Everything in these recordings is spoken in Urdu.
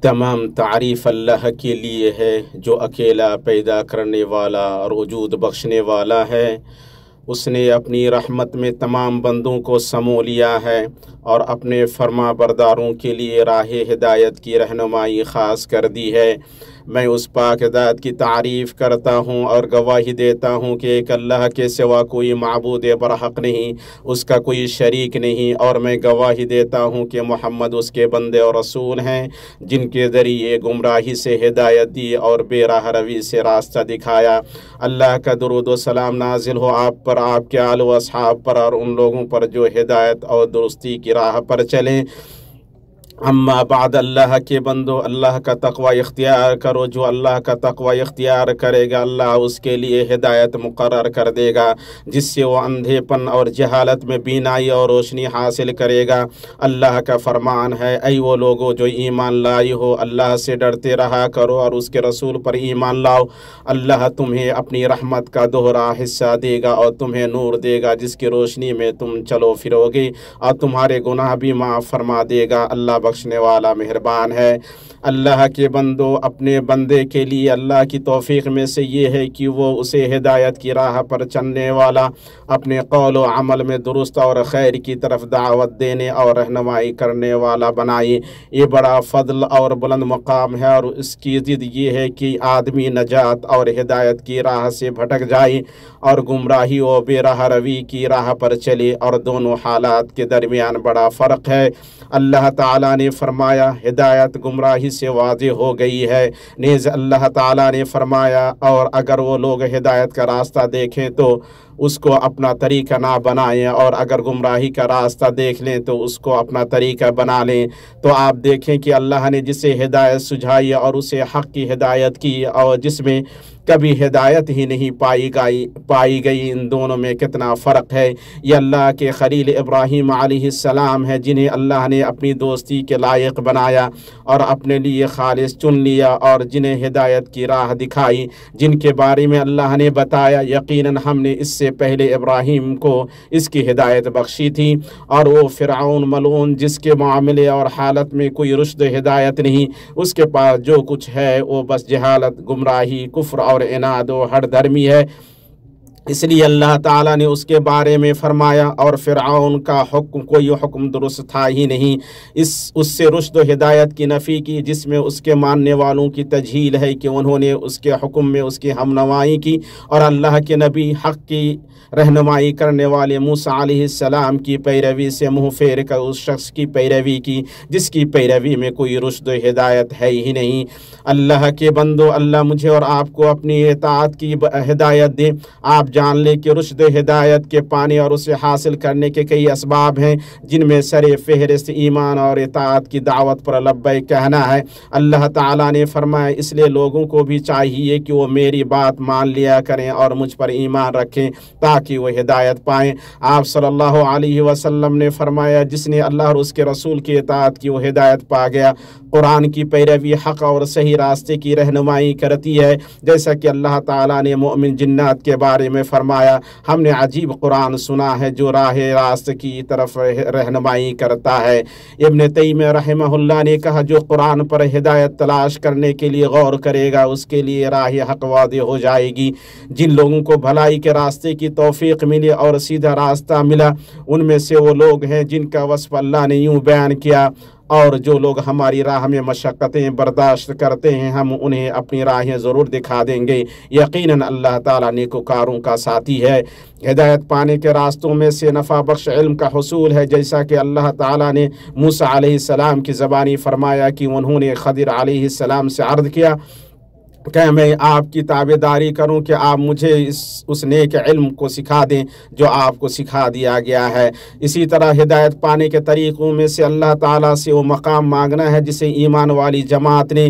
تمام تعریف اللہ کے لیے ہے جو اکیلا پیدا کرنے والا اور وجود بخشنے والا ہے۔ اس نے اپنی رحمت میں تمام بندوں کو سمو لیا ہے اور اپنے فرما برداروں کے لیے راہ ہدایت کی رہنمائی خاص کر دی ہے۔ میں اس پاک ذات کی تعریف کرتا ہوں اور گواہی دیتا ہوں کہ ایک اللہ کے سوا کوئی معبود برحق نہیں، اس کا کوئی شریک نہیں، اور میں گواہی دیتا ہوں کہ محمد اس کے بندے اور رسول ہیں جن کے ذریعے گمراہی سے ہدایت دی اور بے راہ روی سے راستہ دکھایا۔ اللہ کا درود و سلام نازل ہو آپ پر، آپ کے آل و اصحاب پر اور ان لوگوں پر جو ہدایت اور درستی کی راہ پر چلیں۔ اما بعد، اللہ کے بندو، اللہ کا تقوی اختیار کرو۔ جو اللہ کا تقوی اختیار کرے گا اللہ اس کے لیے ہدایت مقرر کر دے گا، جس سے وہ اندھے پن اور جہالت میں بینائی اور روشنی حاصل کرے گا۔ اللہ کا فرمان ہے، اے وہ لوگو جو ایمان لائی ہو، اللہ سے ڈرتے رہا کرو اور اس کے رسول پر ایمان لاؤ۔ اللہ تمہیں اپنی رحمت کا دوہرا حصہ دے گا اور تمہیں نور دے گا جس کی روشنی میں تم چلو پھرو گے، اور تمہارے گناہ بھی معاف فرما دے گا۔ اللہ بخشنے والا مہربان ہے۔ اللہ کے بندو، اپنے بندے کے لیے اللہ کی توفیق میں سے یہ ہے کہ وہ اسے ہدایت کی راہ پر چلنے والا، اپنے قول و عمل میں درست اور خیر کی طرف دعوت دینے اور رہنمائی کرنے والا بنائے۔ یہ بڑا فضل اور بلند مقام ہے، اور اس کی ضد یہ ہے کہ آدمی نجات اور ہدایت کی راہ سے بھٹک جائے اور گمراہی و بے راہ روی کی راہ پر چلے، اور دونوں حالات کے درمیان بڑا فرق ہے۔ اللہ تعالیٰ نے فرمایا ہدایت گمراہی سے واضح ہو گئی ہے، نیز اللہ تعالیٰ نے فرمایا اور اگر وہ لوگ ہدایت کا راستہ دیکھیں تو اس کو اپنا طریقہ نہ بنائیں، اور اگر گمراہی کا راستہ دیکھ لیں تو اس کو اپنا طریقہ بنا لیں۔ تو آپ دیکھیں کہ اللہ نے جسے ہدایت سجھائی اور اسے حق کی ہدایت کی، اور جس میں کبھی ہدایت ہی نہیں پائی گئی، ان دونوں میں کتنا فرق ہے۔ یہ اللہ کے خلیل ابراہیم علیہ السلام ہے جنہیں اللہ نے اپنی دوستی کے لائق بنایا اور اپنے لیے خالص چن لیا، اور جنہیں ہدایت کی راہ دکھائی، جن کے بارے میں اللہ نے بتایا یقیناً ہم نے اس سے پہلے ابراہیم کو اس کی ہدایت بخشی تھی، اور وہ فرعون ملعون جس کے معاملے اور حالت میں کوئی رشد ہدایت نہیں، اس کے پاس جو کچھ ہے وہ بس جہالت، گمراہی، کفر اور عناد و ہر دھرمی ہے۔ اس لیے اللہ تعالیٰ نے اس کے بارے میں فرمایا اور فرعون کا کوئی حکم درست تھا ہی نہیں، اس سے رشد و ہدایت کی نفی کی، جس میں اس کے ماننے والوں کی تجہیل ہے کہ انہوں نے اس کے حکم میں اس کی ہمنوائی کی، اور اللہ کے نبی حق کی رہنمائی کرنے والے موسیٰ علیہ السلام کی پیروی سے منہ پھیر کر اس شخص کی پیروی کی جس کی پیروی میں کوئی رشد و ہدایت ہے ہی نہیں۔ اللہ کے بندو، اللہ مجھے اور آپ کو اپنی اطاعت کی ہدایت دے۔ آپ جان لیں کہ رشد ہدایت کے پانے اور اسے حاصل کرنے کے کئی اسباب ہیں، جن میں سر فہرست ایمان اور اطاعت کی دعوت پر لبیک کہنا ہے۔ اللہ تعالیٰ نے فرمایا اس لیے لوگوں کو بھی چاہیے کہ وہ میری بات مان لیا کریں اور مجھ پر ایمان رکھیں تاکہ وہ ہدایت پائیں۔ آپ صلی اللہ علیہ وسلم نے فرمایا جس نے اللہ اور اس کے رسول کی اطاعت کی وہ ہدایت پا گیا۔ قرآن کی پیروی حق اور صحیح راستے کی رہنمائی کرتی ہے، جیسا کہ اللہ تعالیٰ نے مومن جنات کے بارے میں فرمایا ہم نے عجیب قرآن سنا ہے جو راہ راست کی طرف رہنمائی کرتا ہے۔ ابن تیمیہ رحمہ اللہ نے کہا جو قرآن پر ہدایت تلاش کرنے کے لیے غور کرے گا اس کے لیے راہ حق واضح ہو جائے گی۔ جن لوگوں کو بھلائی کے راستے کی توفیق ملی اور سیدھا راستہ ملا، ان میں سے وہ لوگ ہیں جن کا وصف اللہ نے یوں بیان کیا، اور جو لوگ ہماری راہ میں مشقتیں برداشت کرتے ہیں ہم انہیں اپنی راہیں ضرور دکھا دیں گے۔ یقیناً اللہ تعالیٰ نیکوکاروں کا ساتھی ہے۔ ہدایت پانے کے راستوں میں سے نفع بخش علم کا حصول ہے، جیسا کہ اللہ تعالیٰ نے موسیٰ علیہ السلام کی زبانی فرمایا کہ انہوں نے خضر علیہ السلام سے عرض کیا کہ میں آپ کی تابعداری کروں کہ آپ مجھے اس نیک علم کو سکھا دیں جو آپ کو سکھا دیا گیا ہے۔ اسی طرح ہدایت پانے کے طریقوں میں سے اللہ تعالیٰ سے وہ مقام مانگنا ہے جسے ایمان والی جماعت نے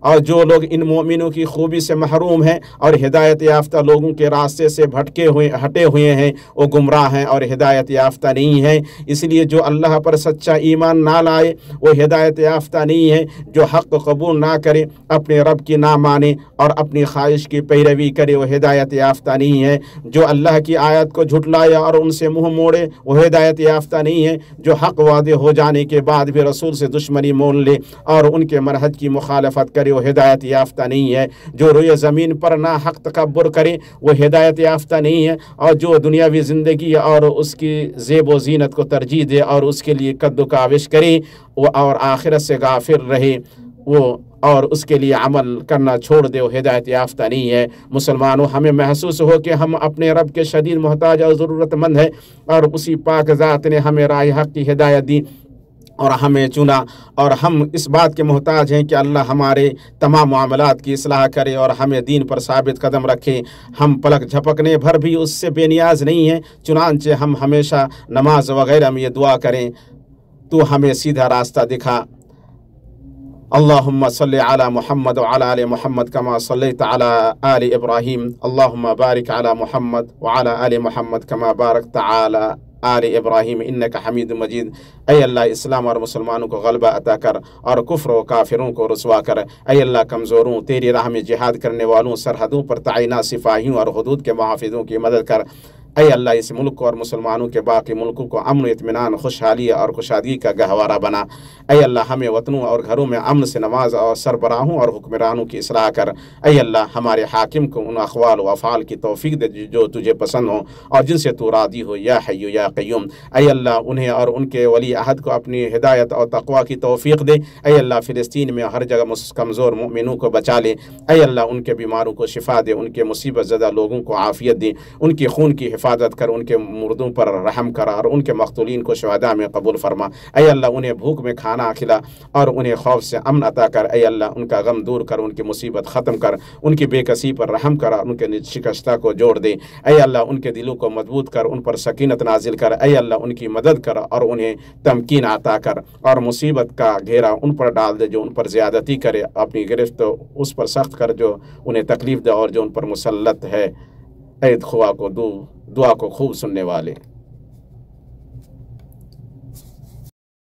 اور جو لوگ ان مومنوں کی خوبی سے محروم ہیں اور ہدایت یافتہ لوگوں کے راستے سے ہٹے ہوئے ہیں، وہ گمراہ ہیں اور ہدایت یافتہ نہیں ہیں۔ اس لیے جو اللہ پر سچا ایمان نہ لائے وہ ہدایت یافتہ نہیں ہے۔ جو حق قبول نہ کرے، اپنے رب کی نہ مانے اور اپنی خواہش کی پیروی کرے، وہ ہدایت یافتہ نہیں ہے۔ جو اللہ کی آیت کو جھٹلائے اور ان سے منہ موڑے، وہ ہدایت یافتہ نہیں ہے۔ جو حق واضح ہو جانے کے بعد بھی رسول سے دشمنی مول لے اور ان کے منہج کی مخالفت کرے، وہ ہدایت یافتہ نہیں ہے۔ جو روئے زمین پر نہ حق تکبر کرے، وہ ہدایت یافتہ نہیں ہے۔ اور جو دنیاوی زندگی اور اس کی زیب و زینت کو ترجیح دے اور اس کے لیے قد و کاوش کرے وہ اور آخرت سے غافل رہے وہ اور اس کے لیے عمل کرنا چھوڑ دے، وہ ہدایت یافتہ نہیں ہے۔ مسلمانوں، ہمیں محسوس ہو کہ ہم اپنے رب کے شدید محتاج اور ضرورت مند ہیں، اور اسی پاک ذات نے ہمیں راہ حق کی ہدایت دی اور ہمیں چنا، اور ہم اس بات کے محتاج ہیں کہ اللہ ہمارے تمام معاملات کی اصلاح کرے اور ہمیں دین پر ثابت قدم رکھے۔ ہم پلک جھپکنے بھر بھی اس سے بے نیاز نہیں ہیں، چنانچہ ہم ہمیشہ نماز وغیرہ میں یہ دعا کریں، تو ہمیں سیدھا راستہ دکھا۔ اللہم صلی علی محمد وعلی آل محمد کما صلیت علی آل ابراہیم، اللہم بارک علی محمد وعلی آل محمد کما بارکت علی آل ابراہیم انک حمید مجید۔ اے اللہ، اسلام اور مسلمانوں کو غلبہ عطا کر اور کفر و کافروں کو رسوا کر۔ اے اللہ، کمزوروں، تیری راہ میں جہاد کرنے والوں، سرحدوں پر تعینات سپاہیوں اور حدود کے محافظوں کی مدد کر۔ اے اللہ، اس ملک کو اور مسلمانوں کے باقی ملکوں کو امن و اطمینان، خوشحالی اور کشادگی کا گہوارہ بنا۔ اے اللہ، ہمیں وطنوں اور گھروں میں امن سے نواز اور سربراہوں اور حکمرانوں کی اصلاح کر۔ اے اللہ، ہمارے حاکم کو ان اقوال و افعال کی توفیق دے جو تجھے پسند ہوں اور جن سے تو راضی ہو، یا حی یا قیوم۔ اے اللہ، انہیں اور ان کے ولی عہد کو اپنی ہدایت اور تقوی کی توفیق دے۔ اے اللہ، فلسطین میں ہر جگہ کمزور مومنوں کو بچا لے۔ اے اللہ، ان کے بیماروں کو شفا دے، ان کے مصیبت زدہ لوگوں کو عافیت دے، ان کی خون کی حفاظت کر، ان کے مردوں پر رحم کر اور ان کے مقتولین کو شہداء میں قبول فرما۔ اے اللہ، انہیں بھوک میں کھانا کھلا اور انہیں خوف سے امن عطا کر۔ اے اللہ، ان کا غم دور کر، ان کی مصیبت ختم کر، ان کی بے کسی پر رحم کر اور ان کے شکستہ کو جوڑ دے۔ اے اللہ، ان کے دلوں کو مضبوط کر، ان پر سکینت نازل کر۔ اے اللہ، ان کی مدد کر اور انہیں تمکین عطا کر، اور مصیبت کا گھیرا ان پر ڈال دے جو ان پر زیادتی کرے، اپنی گرفت اس پر سخت کر جو انہیں تکلیف دے اور جو ان پر مسلط ہے۔ اے دعا کو خوب سننے والے۔